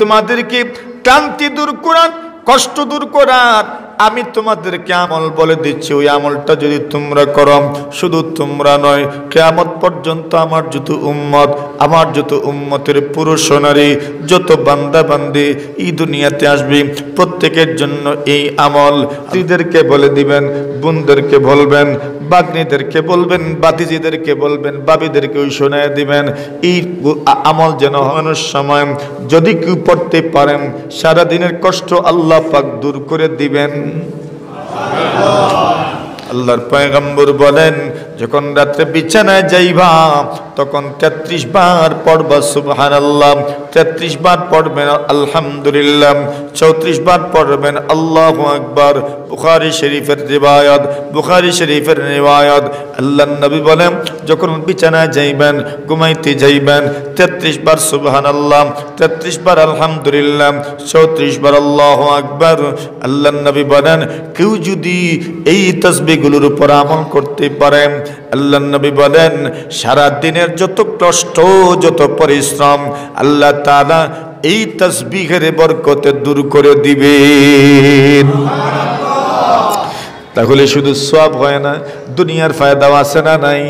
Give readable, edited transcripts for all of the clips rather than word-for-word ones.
তোমাদেরকে ক্লান্তি দূর করার, কষ্ট দূর করার আমি তোমাদেরকে আমল বলে দিচ্ছি। ওই আমলটা যদি তোমরা করো, শুধু তোমরা নয়, কিয়ামত পর্যন্ত আমার যত উম্মতের পুরুষ নারী, যত বান্দা বান্দি এই দুনিয়াতে আসবে, প্রত্যেকের জন্য এই আমল স্ত্রীদেরকে বলে দিবেন, বোনদেরকে বলবেন, বাগ্নীদেরকে বলবেন, বাতিজিদেরকে বলবেন, বাবিদেরকেও শোনায় দিবেন। এই আমল যেন হওয়ার সময় যদি কেউ পড়তে পারেন, সারাদিনের কষ্ট আল্লাহ পাক দূর করে দিবেন। আল্লাহর পয়গম্বর বলেন, যখন রাতে বিছানায় যাইবা তখন 33 বার পড়বা সুবহানাল্লাহ, 33 বার পড়বেন আলহামদুলিল্লাহ, 34 বার পড়বেন আল্লাহু আকবার। বুখারী শরীফের রিওয়ায়াত। আল্লাহর নবী বলেন, যখন বিছানায় যাইবেন, ঘুমাইতে যাইবেন, 33 বার সুবহানাল্লাহ, 33 বার আলহামদুলিল্লাহ, 34 বার আল্লাহু আকবার। আল্লাহর নবী বলেন, কেউ যদি এই তাসবিহগুলোর উপর আমল করতে পারে, আল্লাহর নবী বলেন, সারা দিনের যত কষ্ট, যত পরিশ্রম আল্লাহ তাআলা এই তাসবিহের বরকতে দূর করে দিবেন। তাহলে শুধু সওয়াব হয় না, দুনিয়ার ফায়দাও আছে না নাই?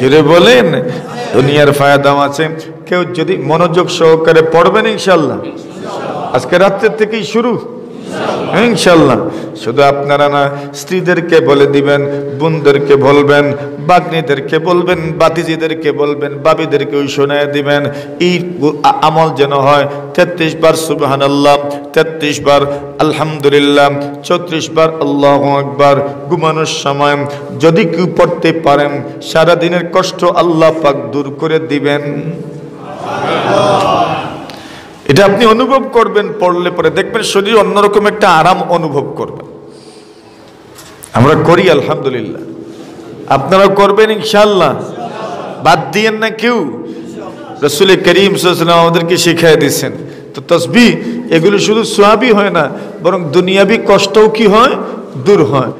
জোরে বলেন, দুনিয়ার ফায়দাও আছে। কেউ যদি মনোযোগ সহকারে পড়বেন ইনশাআল্লাহ, আজকে রাত্রে থেকেই শুরু ইনশাআল্লাহ। শুধু আপনারা না, স্ত্রীদেরকে বলে দিবেন, বোনদেরকে বলবেন, বাগ্নীদেরকে বলবেন, বাতিজিদেরকে বলবেন, বাবিদেরকেও শোনায় দিবেন। এই আমল যেন হয় 33 বার সুবহানাল্লাহ, 33 বার আলহামদুলিল্লাহ, 34 বার আল্লাহু আকবার। ঘুমানোর সময় যদি কেউ পড়তে পারেন, সারাদিনের কষ্ট আল্লাহ পাক দূর করে দিবেন। এটা আপনি অনুভব করবেন, পড়লে পরে দেখবেন শরীর অন্যরকম একটা আরাম অনুভব করবেন। আমরা করি আলহামদুলিল্লাহ, আপনারাও করবেন ইনশাআল্লাহ। বাদ দিয়েন না কেউ। রাসূল করিম সাল্লাল্লাহু আলাইহি ওয়াসাল্লাম আমাদেরকে শিখিয়ে দিয়েছেন। তো তাসবিহ এগুলো শুধু সওয়াবই হয় না, বরং দুনিয়াবি কষ্টও কি হয়? দূর হয়।